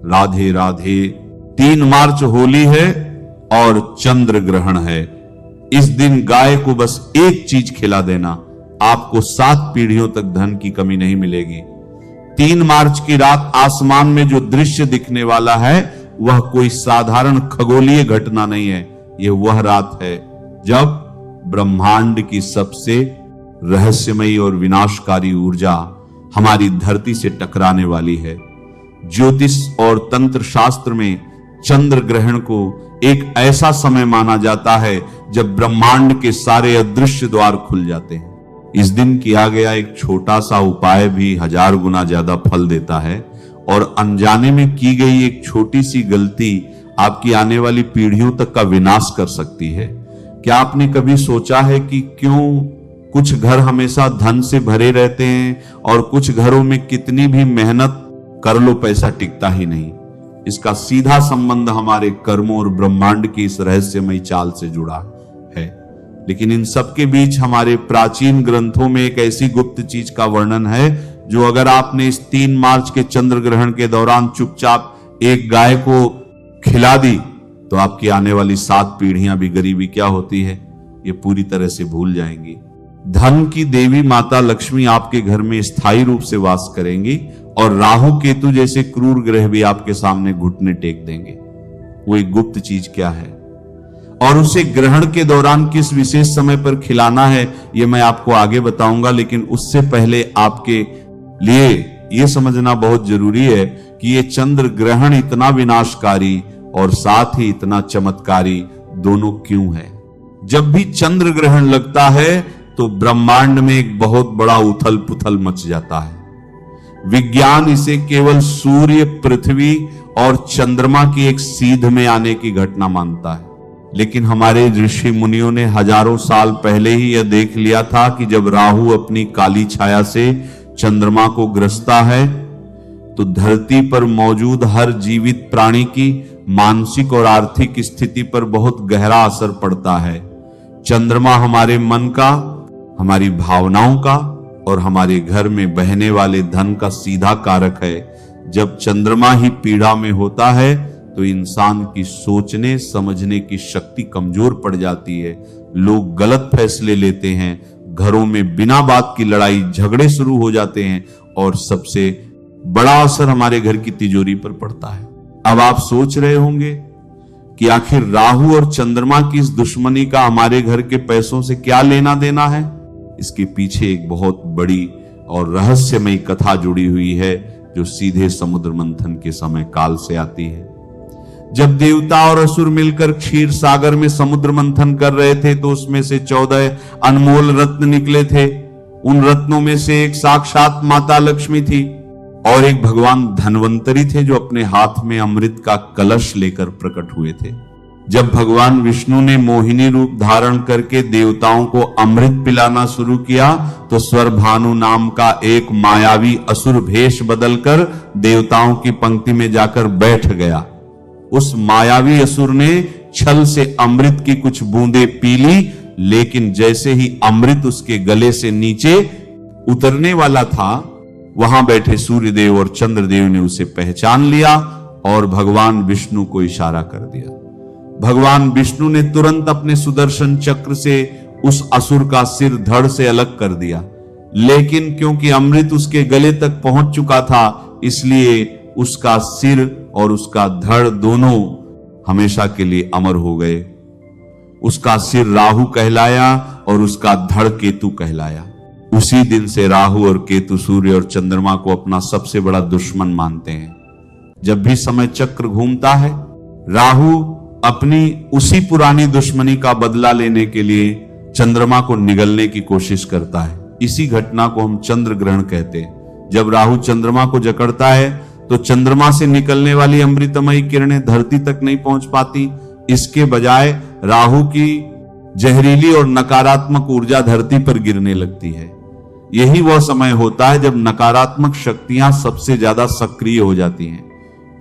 राधे राधे। 3 मार्च होली है और चंद्र ग्रहण है। इस दिन गाय को बस एक चीज खिला देना, आपको 7 पीढ़ियों तक धन की कमी नहीं मिलेगी। 3 मार्च की रात आसमान में जो दृश्य दिखने वाला है वह कोई साधारण खगोलीय घटना नहीं है। यह वह रात है जब ब्रह्मांड की सबसे रहस्यमयी और विनाशकारी ऊर्जा हमारी धरती से टकराने वाली है। ज्योतिष और तंत्र शास्त्र में चंद्र ग्रहण को एक ऐसा समय माना जाता है जब ब्रह्मांड के सारे अदृश्य द्वार खुल जाते हैं। इस दिन किया गया एक छोटा सा उपाय भी 1000 गुना ज्यादा फल देता है और अनजाने में की गई एक छोटी सी गलती आपकी आने वाली पीढ़ियों तक का विनाश कर सकती है। क्या आपने कभी सोचा है कि क्यों कुछ घर हमेशा धन से भरे रहते हैं और कुछ घरों में कितनी भी मेहनत कर लो पैसा टिकता ही नहीं? इसका सीधा संबंध हमारे कर्मों और ब्रह्मांड की इस रहस्यमयी चाल से जुड़ा है। लेकिन इन सबके बीच हमारे प्राचीन ग्रंथों में एक ऐसी गुप्त चीज का वर्णन है जो अगर आपने इस 3 मार्च के चंद्र ग्रहण के दौरान चुपचाप एक गाय को खिला दी तो आपकी आने वाली 7 पीढ़ियां भी गरीबी क्या होती है ये पूरी तरह से भूल जाएंगी। धन की देवी माता लक्ष्मी आपके घर में स्थायी रूप से वास करेंगी और राहु केतु जैसे क्रूर ग्रह भी आपके सामने घुटने टेक देंगे। वो एक गुप्त चीज क्या है और उसे ग्रहण के दौरान किस विशेष समय पर खिलाना है ये मैं आपको आगे बताऊंगा। लेकिन उससे पहले आपके लिए यह समझना बहुत जरूरी है कि ये चंद्र ग्रहण इतना विनाशकारी और साथ ही इतना चमत्कारी दोनों क्यों है। जब भी चंद्र ग्रहण लगता है तो ब्रह्मांड में एक बहुत बड़ा उथल पुथल मच जाता है। विज्ञान इसे केवल सूर्य, पृथ्वी और चंद्रमा की एक सीध में आने की घटना मानता है। लेकिन हमारे ऋषि मुनियों ने हजारों साल पहले ही यह देख लिया था कि जब राहु अपनी काली छाया से चंद्रमा को ग्रसता है तो धरती पर मौजूद हर जीवित प्राणी की मानसिक और आर्थिक स्थिति पर बहुत गहरा असर पड़ता है। चंद्रमा हमारे मन का, हमारी भावनाओं का और हमारे घर में बहने वाले धन का सीधा कारक है। जब चंद्रमा ही पीड़ा में होता है तो इंसान की सोचने समझने की शक्ति कमजोर पड़ जाती है। लोग गलत फैसले लेते हैं, घरों में बिना बात की लड़ाई झगड़े शुरू हो जाते हैं और सबसे बड़ा असर हमारे घर की तिजोरी पर पड़ता है। अब आप सोच रहे होंगे कि आखिर राहु और चंद्रमा की इस दुश्मनी का हमारे घर के पैसों से क्या लेना देना है। इसके पीछे एक बहुत बड़ी और रहस्यमयी कथा जुड़ी हुई है जो सीधे समुद्र मंथन के समय काल से आती है। जब देवता और असुर मिलकर क्षीर सागर में समुद्र मंथन कर रहे थे तो उसमें से 14 अनमोल रत्न निकले थे। उन रत्नों में से एक साक्षात माता लक्ष्मी थी और एक भगवान धन्वंतरी थे जो अपने हाथ में अमृत का कलश लेकर प्रकट हुए थे। जब भगवान विष्णु ने मोहिनी रूप धारण करके देवताओं को अमृत पिलाना शुरू किया तो स्वरभानु नाम का एक मायावी असुर भेष बदलकर देवताओं की पंक्ति में जाकर बैठ गया। उस मायावी असुर ने छल से अमृत की कुछ बूंदें पी ली, लेकिन जैसे ही अमृत उसके गले से नीचे उतरने वाला था वहां बैठे सूर्यदेव और चंद्रदेव ने उसे पहचान लिया और भगवान विष्णु को इशारा कर दिया। भगवान विष्णु ने तुरंत अपने सुदर्शन चक्र से उस असुर का सिर धड़ से अलग कर दिया, लेकिन क्योंकि अमृत उसके गले तक पहुंच चुका था इसलिए उसका सिर और उसका धड़ दोनों हमेशा के लिए अमर हो गए। उसका सिर राहु कहलाया और उसका धड़ केतु कहलाया। उसी दिन से राहु और केतु सूर्य और चंद्रमा को अपना सबसे बड़ा दुश्मन मानते हैं। जब भी समय चक्र घूमता है राहु अपनी उसी पुरानी दुश्मनी का बदला लेने के लिए चंद्रमा को निगलने की कोशिश करता है। इसी घटना को हम चंद्र ग्रहण कहते हैं। जब राहु चंद्रमा को जकड़ता है तो चंद्रमा से निकलने वाली अमृतमयी किरणें धरती तक नहीं पहुंच पाती। इसके बजाय राहु की जहरीली और नकारात्मक ऊर्जा धरती पर गिरने लगती है। यही वह समय होता है जब नकारात्मक शक्तियां सबसे ज्यादा सक्रिय हो जाती हैं।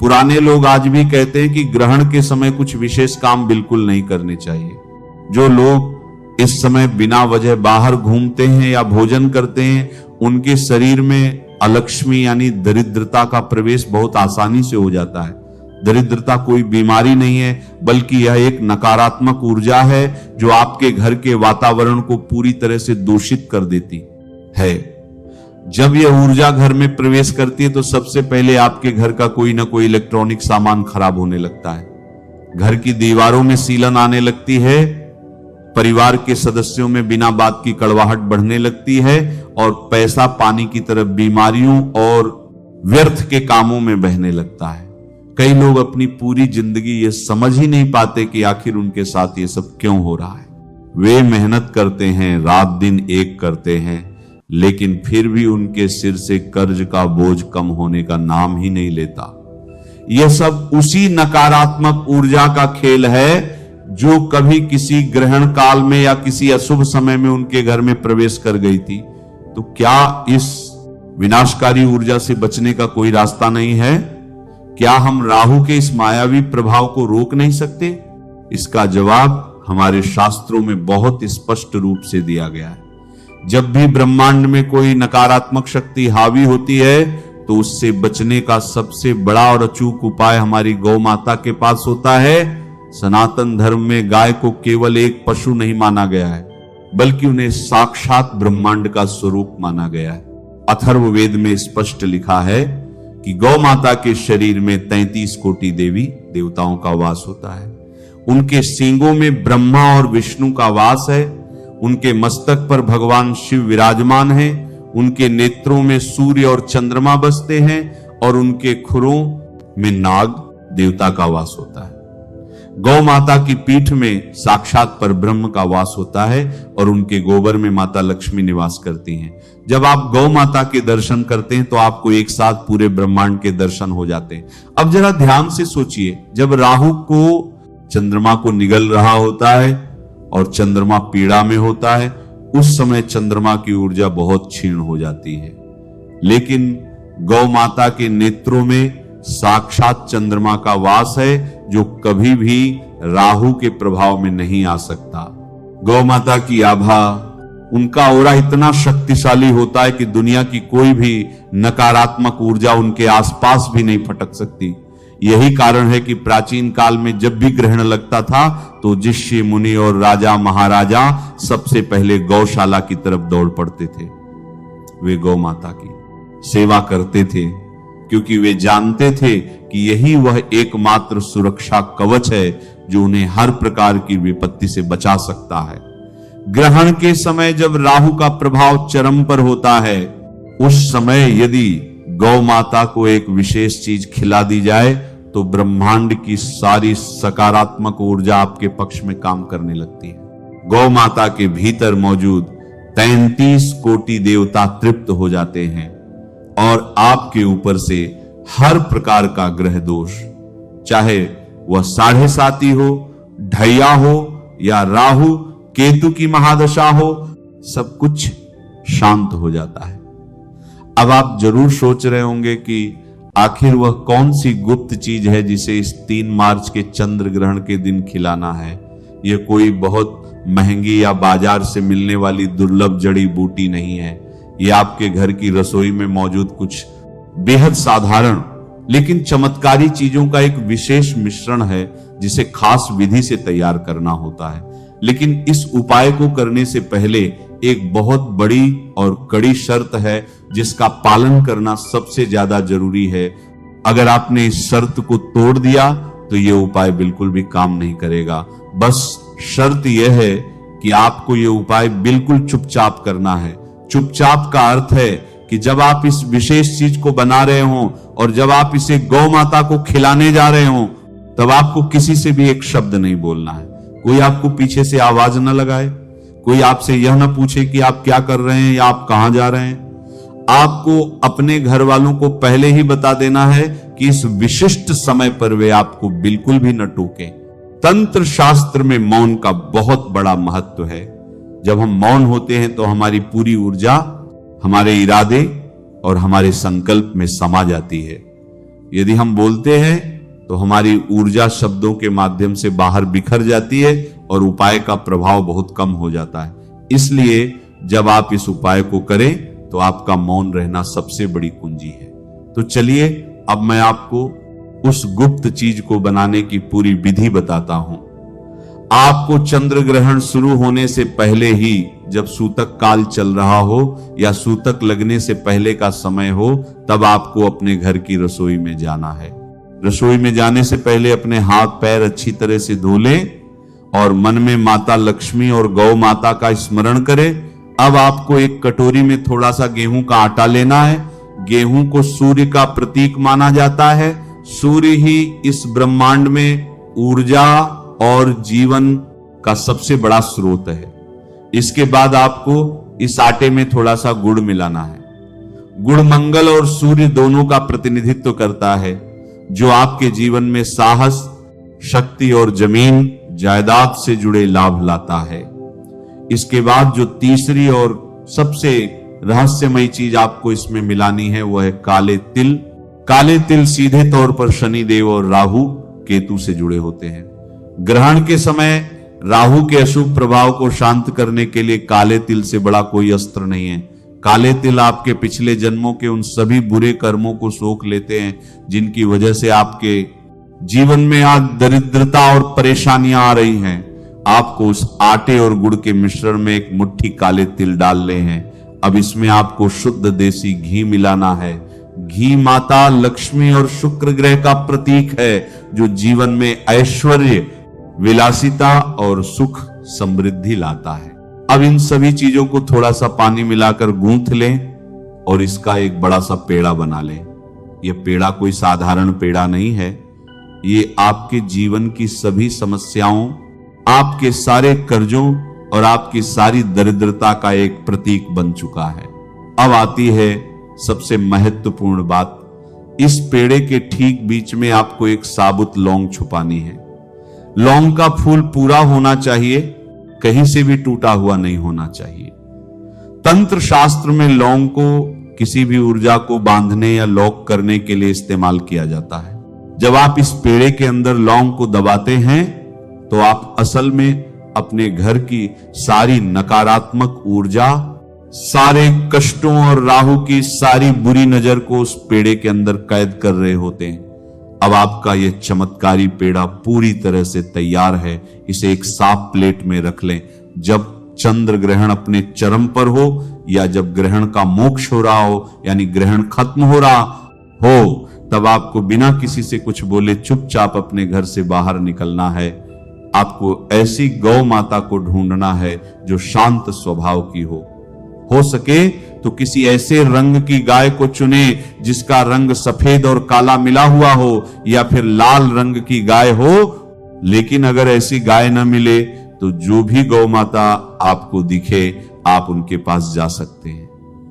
पुराने लोग आज भी कहते हैं कि ग्रहण के समय कुछ विशेष काम बिल्कुल नहीं करने चाहिए। जो लोग इस समय बिना वजह बाहर घूमते हैं या भोजन करते हैं उनके शरीर में अलक्ष्मी यानी दरिद्रता का प्रवेश बहुत आसानी से हो जाता है। दरिद्रता कोई बीमारी नहीं है, बल्कि यह एक नकारात्मक ऊर्जा है जो आपके घर के वातावरण को पूरी तरह से दूषित कर देती है। जब यह ऊर्जा घर में प्रवेश करती है तो सबसे पहले आपके घर का कोई ना कोई इलेक्ट्रॉनिक सामान खराब होने लगता है, घर की दीवारों में सीलन आने लगती है, परिवार के सदस्यों में बिना बात की कड़वाहट बढ़ने लगती है और पैसा पानी की तरफ बीमारियों और व्यर्थ के कामों में बहने लगता है। कई लोग अपनी पूरी जिंदगी ये समझ ही नहीं पाते कि आखिर उनके साथ ये सब क्यों हो रहा है। वे मेहनत करते हैं, रात दिन एक करते हैं, लेकिन फिर भी उनके सिर से कर्ज का बोझ कम होने का नाम ही नहीं लेता। यह सब उसी नकारात्मक ऊर्जा का खेल है जो कभी किसी ग्रहण काल में या किसी अशुभ समय में उनके घर में प्रवेश कर गई थी। तो क्या इस विनाशकारी ऊर्जा से बचने का कोई रास्ता नहीं है? क्या हम राहु के इस मायावी प्रभाव को रोक नहीं सकते? इसका जवाब हमारे शास्त्रों में बहुत स्पष्ट रूप से दिया गया है। जब भी ब्रह्मांड में कोई नकारात्मक शक्ति हावी होती है तो उससे बचने का सबसे बड़ा और अचूक उपाय हमारी गौ माता के पास होता है। सनातन धर्म में गाय को केवल एक पशु नहीं माना गया है, बल्कि उन्हें साक्षात ब्रह्मांड का स्वरूप माना गया है। अथर्ववेद में स्पष्ट लिखा है कि गौ माता के शरीर में 33 कोटि देवी देवताओं का वास होता है। उनके सींगों में ब्रह्मा और विष्णु का वास है। उनके मस्तक पर भगवान शिव विराजमान हैं। उनके नेत्रों में सूर्य और चंद्रमा बसते हैं और उनके खुरों में नाग देवता का वास होता है। गौ माता की पीठ में साक्षात पर ब्रह्म का वास होता है और उनके गोबर में माता लक्ष्मी निवास करती हैं। जब आप गौ माता के दर्शन करते हैं तो आपको एक साथ पूरे ब्रह्मांड के दर्शन हो जाते हैं। अब जरा ध्यान से सोचिए, जब राहु को चंद्रमा को निगल रहा होता है और चंद्रमा पीड़ा में होता है, उस समय चंद्रमा की ऊर्जा बहुत क्षीण हो जाती है, लेकिन गौ माता के नेत्रों में साक्षात चंद्रमा का वास है जो कभी भी राहु के प्रभाव में नहीं आ सकता। गौ माता की आभा, उनका ऑरा इतना शक्तिशाली होता है कि दुनिया की कोई भी नकारात्मक ऊर्जा उनके आसपास भी नहीं फटक सकती। यही कारण है कि प्राचीन काल में जब भी ग्रहण लगता था तो ऋषि मुनि और राजा महाराजा सबसे पहले गौशाला की तरफ दौड़ पड़ते थे। वे गौ माता की सेवा करते थे क्योंकि वे जानते थे कि यही वह एकमात्र सुरक्षा कवच है जो उन्हें हर प्रकार की विपत्ति से बचा सकता है। ग्रहण के समय जब राहु का प्रभाव चरम पर होता है, उस समय यदि गौ माता को एक विशेष चीज खिला दी जाए तो ब्रह्मांड की सारी सकारात्मक ऊर्जा आपके पक्ष में काम करने लगती है। गौ माता के भीतर मौजूद 33 कोटि देवता तृप्त हो जाते हैं और आपके ऊपर से हर प्रकार का ग्रह दोष, चाहे वह 7.5 हो, ढैया हो या राहु केतु की महादशा हो, सब कुछ शांत हो जाता है। अब आप जरूर सोच रहे होंगे कि आखिर वह कौन सी गुप्त चीज है जिसे इस 3 मार्च के चंद्र ग्रहण के दिन खिलाना है। यह कोई बहुत महंगी या बाजार से मिलने वाली दुर्लभ जड़ी बूटी नहीं है। यह आपके घर की रसोई में मौजूद कुछ बेहद साधारण लेकिन चमत्कारी चीजों का एक विशेष मिश्रण है जिसे खास विधि से तैयार करना होता है। लेकिन इस उपाय को करने से पहले एक बहुत बड़ी और कड़ी शर्त है जिसका पालन करना सबसे ज्यादा जरूरी है। अगर आपने इस शर्त को तोड़ दिया तो यह उपाय बिल्कुल भी काम नहीं करेगा। बस शर्त यह है कि आपको यह उपाय बिल्कुल चुपचाप करना है। चुपचाप का अर्थ है कि जब आप इस विशेष चीज को बना रहे हो और जब आप इसे गौ माता को खिलाने जा रहे हो, तब आपको किसी से भी एक शब्द नहीं बोलना है। कोई आपको पीछे से आवाज न लगाए, कोई आपसे यह न पूछे कि आप क्या कर रहे हैं या आप कहां जा रहे हैं। आपको अपने घर वालों को पहले ही बता देना है कि इस विशिष्ट समय पर वे आपको बिल्कुल भी न टोकें। तंत्र शास्त्र में मौन का बहुत बड़ा महत्व है। जब हम मौन होते हैं तो हमारी पूरी ऊर्जा हमारे इरादे और हमारे संकल्प में समा जाती है। यदि हम बोलते हैं तो हमारी ऊर्जा शब्दों के माध्यम से बाहर बिखर जाती है और उपाय का प्रभाव बहुत कम हो जाता है। इसलिए जब आप इस उपाय को करें तो आपका मौन रहना सबसे बड़ी कुंजी है। तो चलिए अब मैं आपको उस गुप्त चीज को बनाने की पूरी विधि बताता हूं। आपको चंद्र ग्रहण शुरू होने से पहले ही, जब सूतक काल चल रहा हो या सूतक लगने से पहले का समय हो, तब आपको अपने घर की रसोई में जाना है। रसोई में जाने से पहले अपने हाथ पैर अच्छी तरह से धो लें और मन में माता लक्ष्मी और गौ माता का स्मरण करें। अब आपको एक कटोरी में थोड़ा सा गेहूं का आटा लेना है। गेहूं को सूर्य का प्रतीक माना जाता है। सूर्य ही इस ब्रह्मांड में ऊर्जा और जीवन का सबसे बड़ा स्रोत है। इसके बाद आपको इस आटे में थोड़ा सा गुड़ मिलाना है। गुड़ मंगल और सूर्य दोनों का प्रतिनिधित्व करता है, जो आपके जीवन में साहस, शक्ति और जमीन जायदाद से जुड़े लाभ लाता है। इसके बाद जो तीसरी और सबसे रहस्यमयी चीज आपको इसमें मिलानी है वो है काले तिल। काले तिल सीधे तौर पर शनिदेव और राहु केतु से जुड़े होते हैं। ग्रहण के समय राहु के अशुभ प्रभाव को शांत करने के लिए काले तिल से बड़ा कोई अस्त्र नहीं है। काले तिल आपके पिछले जन्मों के उन सभी बुरे कर्मों को सोख लेते हैं, जिनकी वजह से आपके जीवन में आज दरिद्रता और परेशानियां आ रही हैं। आपको उस आटे और गुड़ के मिश्रण में एक मुट्ठी काले तिल डालने हैं। अब इसमें आपको शुद्ध देसी घी मिलाना है। घी माता लक्ष्मी और शुक्र ग्रह का प्रतीक है, जो जीवन में ऐश्वर्य, विलासिता और सुख समृद्धि लाता है। अब इन सभी चीजों को थोड़ा सा पानी मिलाकर गूंथ लें और इसका एक बड़ा सा पेड़ा बना लें। यह पेड़ा कोई साधारण पेड़ा नहीं है। ये आपके जीवन की सभी समस्याओं, आपके सारे कर्जों और आपकी सारी दरिद्रता का एक प्रतीक बन चुका है। अब आती है सबसे महत्वपूर्ण बात। इस पेड़े के ठीक बीच में आपको एक साबुत लौंग छुपानी है। लौंग का फूल पूरा होना चाहिए, कहीं से भी टूटा हुआ नहीं होना चाहिए। तंत्र शास्त्र में लौंग को किसी भी ऊर्जा को बांधने या लॉक करने के लिए इस्तेमाल किया जाता है। जब आप इस पेड़े के अंदर लौंग को दबाते हैं तो आप असल में अपने घर की सारी नकारात्मक ऊर्जा, सारे कष्टों और राहु की सारी बुरी नजर को उस पेड़े के अंदर कैद कर रहे होते हैं। अब आपका यह चमत्कारी पेड़ा पूरी तरह से तैयार है। इसे एक साफ प्लेट में रख लें। जब चंद्र ग्रहण अपने चरम पर हो या जब ग्रहण का मोक्ष हो रहा हो, यानी ग्रहण खत्म हो रहा हो, तब आपको बिना किसी से कुछ बोले चुपचाप अपने घर से बाहर निकलना है। आपको ऐसी गौ माता को ढूंढना है जो शांत स्वभाव की हो सके तो किसी ऐसे रंग की गाय को चुने जिसका रंग सफेद और काला मिला हुआ हो, या फिर लाल रंग की गाय हो। लेकिन अगर ऐसी गाय न मिले तो जो भी गौ माता आपको दिखे आप उनके पास जा सकते हैं।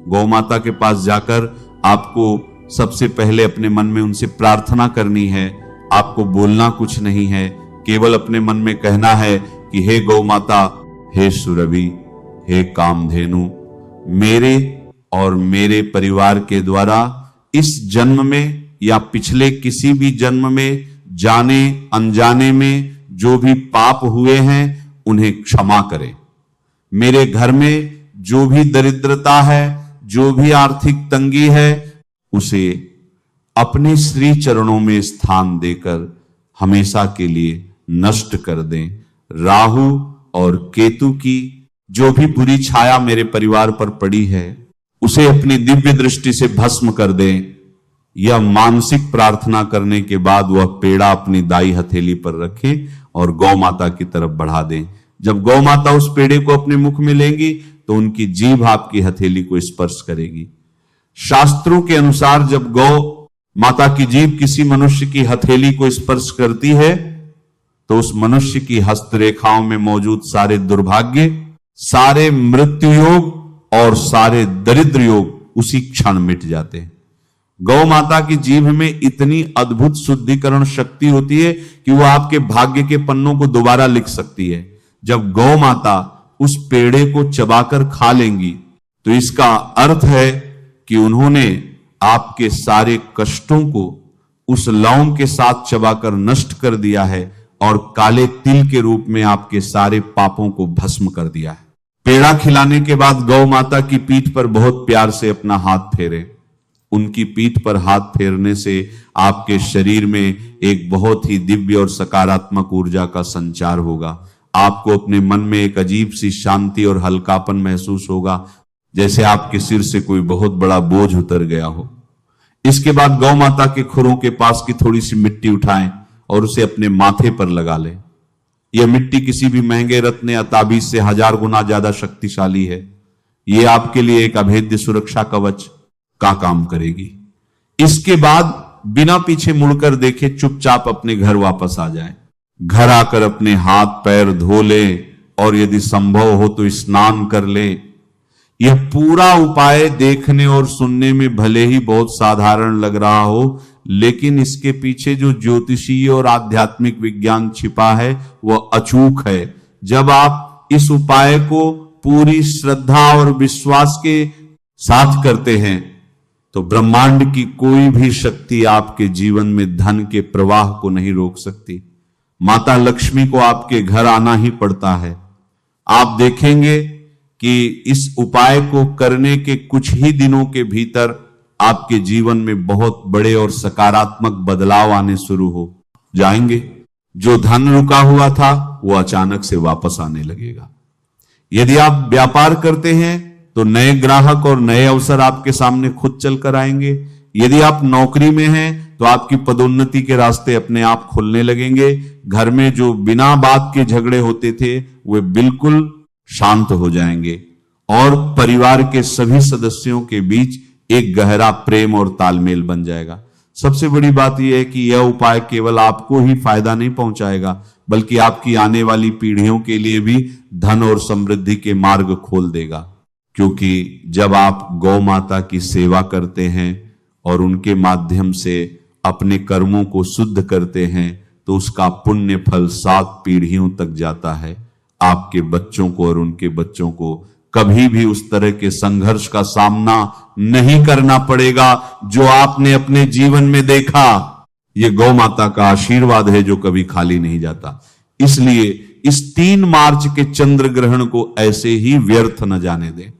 गौ माता के पास जाकर आपको सबसे पहले अपने मन में उनसे प्रार्थना करनी है। आपको बोलना कुछ नहीं है, केवल अपने मन में कहना है कि हे गौ माता, हे सुरभि, हे कामधेनु, मेरे और मेरे परिवार के द्वारा इस जन्म में या पिछले किसी भी जन्म में जाने अनजाने में जो भी पाप हुए हैं उन्हें क्षमा करें। मेरे घर में जो भी दरिद्रता है, जो भी आर्थिक तंगी है, उसे अपने श्री चरणों में स्थान देकर हमेशा के लिए नष्ट कर दें। राहु और केतु की जो भी बुरी छाया मेरे परिवार पर पड़ी है उसे अपनी दिव्य दृष्टि से भस्म कर दें। यह मानसिक प्रार्थना करने के बाद वह पेड़ा अपनी दाई हथेली पर रखें और गौ माता की तरफ बढ़ा दें। जब गौ माता उस पेड़े को अपने मुख में लेंगी तो उनकी जीभ आपकी हथेली को स्पर्श करेगी। शास्त्रों के अनुसार जब गौ माता की जीभ किसी मनुष्य की हथेली को स्पर्श करती है तो उस मनुष्य की हस्तरेखाओं में मौजूद सारे दुर्भाग्य, सारे मृत्यु योग और सारे दरिद्र योग उसी क्षण मिट जाते हैं। गौ माता की जीभ में इतनी अद्भुत शुद्धिकरण शक्ति होती है कि वह आपके भाग्य के पन्नों को दोबारा लिख सकती है। जब गौ माता उस पेड़े को चबाकर खा लेंगी तो इसका अर्थ है कि उन्होंने आपके सारे कष्टों को उस लौंग के साथ चबाकर नष्ट कर दिया है और काले तिल के रूप में आपके सारे पापों को भस्म कर दिया है। पेड़ा खिलाने के बाद गौ माता की पीठ पर बहुत प्यार से अपना हाथ फेरे। उनकी पीठ पर हाथ फेरने से आपके शरीर में एक बहुत ही दिव्य और सकारात्मक ऊर्जा का संचार होगा। आपको अपने मन में एक अजीब सी शांति और हल्कापन महसूस होगा, जैसे आपके सिर से कोई बहुत बड़ा बोझ उतर गया हो। इसके बाद गौ माता के खुरों के पास की थोड़ी सी मिट्टी उठाएं और उसे अपने माथे पर लगा लें। यह मिट्टी किसी भी महंगे रत्न या ताबीज से 1000 गुना ज्यादा शक्तिशाली है। यह आपके लिए एक अभेद्य सुरक्षा कवच का काम करेगी। इसके बाद बिना पीछे मुड़कर देखे चुपचाप अपने घर वापस आ जाए। घर आकर अपने हाथ पैर धो ले और यदि संभव हो तो स्नान कर ले। यह पूरा उपाय देखने और सुनने में भले ही बहुत साधारण लग रहा हो, लेकिन इसके पीछे जो ज्योतिषीय और आध्यात्मिक विज्ञान छिपा है वह अचूक है। जब आप इस उपाय को पूरी श्रद्धा और विश्वास के साथ करते हैं तो ब्रह्मांड की कोई भी शक्ति आपके जीवन में धन के प्रवाह को नहीं रोक सकती। माता लक्ष्मी को आपके घर आना ही पड़ता है। आप देखेंगे कि इस उपाय को करने के कुछ ही दिनों के भीतर आपके जीवन में बहुत बड़े और सकारात्मक बदलाव आने शुरू हो जाएंगे। जो धन रुका हुआ था वो अचानक से वापस आने लगेगा। यदि आप व्यापार करते हैं तो नए ग्राहक और नए अवसर आपके सामने खुद चलकर आएंगे। यदि आप नौकरी में हैं तो आपकी पदोन्नति के रास्ते अपने आप खुलने लगेंगे। घर में जो बिना बात के झगड़े होते थे वे बिल्कुल शांत हो जाएंगे और परिवार के सभी सदस्यों के बीच एक गहरा प्रेम और तालमेल बन जाएगा। सबसे बड़ी बात यह है कि यह उपाय केवल आपको ही फायदा नहीं पहुंचाएगा, बल्कि आपकी आने वाली पीढ़ियों के लिए भी धन और समृद्धि के मार्ग खोल देगा। क्योंकि जब आप गौ माता की सेवा करते हैं और उनके माध्यम से अपने कर्मों को शुद्ध करते हैं तो उसका पुण्य फल 7 पीढ़ियों तक जाता है। आपके बच्चों को और उनके बच्चों को कभी भी उस तरह के संघर्ष का सामना नहीं करना पड़ेगा जो आपने अपने जीवन में देखा। यह गौ माता का आशीर्वाद है जो कभी खाली नहीं जाता। इसलिए इस 3 मार्च के चंद्र ग्रहण को ऐसे ही व्यर्थ न जाने दें।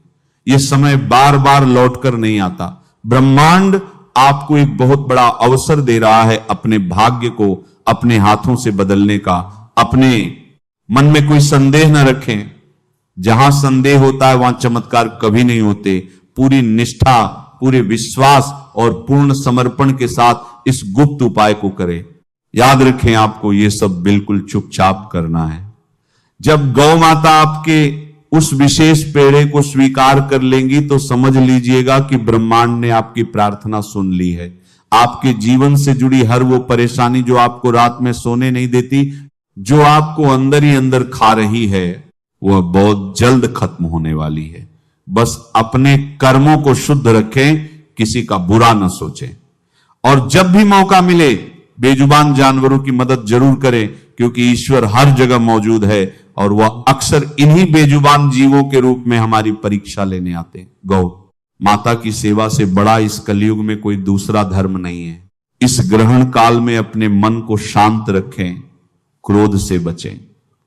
यह समय बार बार लौटकर नहीं आता। ब्रह्मांड आपको एक बहुत बड़ा अवसर दे रहा है अपने भाग्य को अपने हाथों से बदलने का। अपने मन में कोई संदेह न रखें। जहां संदेह होता है वहां चमत्कार कभी नहीं होते। पूरी निष्ठा, पूरे विश्वास और पूर्ण समर्पण के साथ इस गुप्त उपाय को करें। याद रखें, आपको यह सब बिल्कुल चुपचाप करना है। जब गौ माता आपके उस विशेष पेड़े को स्वीकार कर लेंगी तो समझ लीजिएगा कि ब्रह्मांड ने आपकी प्रार्थना सुन ली है। आपके जीवन से जुड़ी हर वो परेशानी जो आपको रात में सोने नहीं देती, जो आपको अंदर ही अंदर खा रही है, वह बहुत जल्द खत्म होने वाली है। बस अपने कर्मों को शुद्ध रखें, किसी का बुरा न सोचें। और जब भी मौका मिले बेजुबान जानवरों की मदद जरूर करें, क्योंकि ईश्वर हर जगह मौजूद है और वह अक्सर इन्हीं बेजुबान जीवों के रूप में हमारी परीक्षा लेने आते हैं। गौ माता की सेवा से बड़ा इस कलयुग में कोई दूसरा धर्म नहीं है। इस ग्रहण काल में अपने मन को शांत रखें, क्रोध से बचें,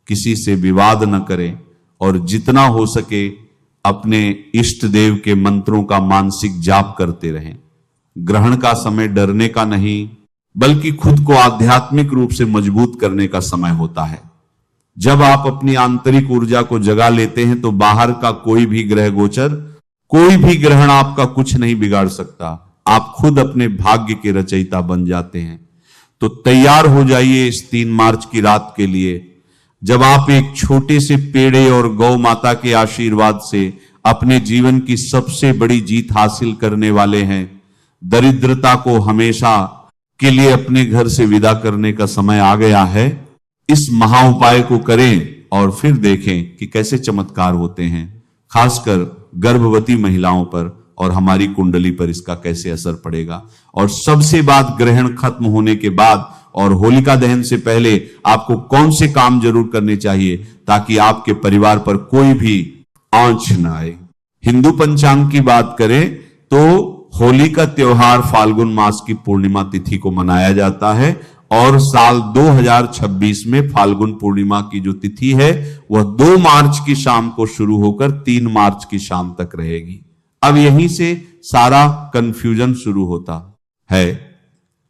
किसी से विवाद न करें और जितना हो सके अपने इष्ट देव के मंत्रों का मानसिक जाप करते रहें। ग्रहण का समय डरने का नहीं, बल्कि खुद को आध्यात्मिक रूप से मजबूत करने का समय होता है। जब आप अपनी आंतरिक ऊर्जा को जगा लेते हैं तो बाहर का कोई भी ग्रह गोचर, कोई भी ग्रहण आपका कुछ नहीं बिगाड़ सकता। आप खुद अपने भाग्य के रचयिता बन जाते हैं। तो तैयार हो जाइए इस 3 मार्च की रात के लिए, जब आप एक छोटे से पेड़े और गौ माता के आशीर्वाद से अपने जीवन की सबसे बड़ी जीत हासिल करने वाले हैं। दरिद्रता को हमेशा के लिए अपने घर से विदा करने का समय आ गया है। इस महा उपाय को करें और फिर देखें कि कैसे चमत्कार होते हैं, खासकर गर्भवती महिलाओं पर और हमारी कुंडली पर इसका कैसे असर पड़ेगा। और सबसे बात, ग्रहण खत्म होने के बाद और होलिका दहन से पहले आपको कौन से काम जरूर करने चाहिए ताकि आपके परिवार पर कोई भी आंच न आए। हिंदू पंचांग की बात करें तो होली का त्योहार फाल्गुन मास की पूर्णिमा तिथि को मनाया जाता है और साल 2026 में फाल्गुन पूर्णिमा की जो तिथि है वह 2 मार्च की शाम को शुरू होकर 3 मार्च की शाम तक रहेगी। अब यहीं से सारा कंफ्यूजन शुरू होता है।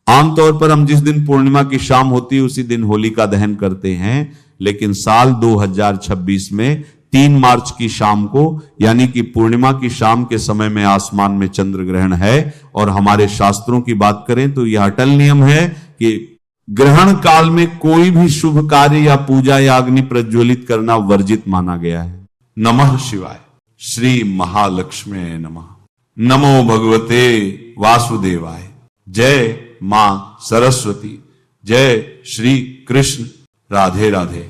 आमतौर पर हम जिस दिन पूर्णिमा की शाम होती है उसी दिन होलिका दहन करते हैं, लेकिन साल 2026 में 3 मार्च की शाम को यानी कि पूर्णिमा की शाम के समय में आसमान में चंद्र ग्रहण है। और हमारे शास्त्रों की बात करें तो यह अटल नियम है कि ग्रहण काल में कोई भी शुभ कार्य या पूजा या अग्नि प्रज्वलित करना वर्जित माना गया है। नमः शिवाय। श्री महालक्ष्मी नमः। नमो भगवते वासुदेवाय। जय मां सरस्वती। जय श्री कृष्ण। राधे राधे।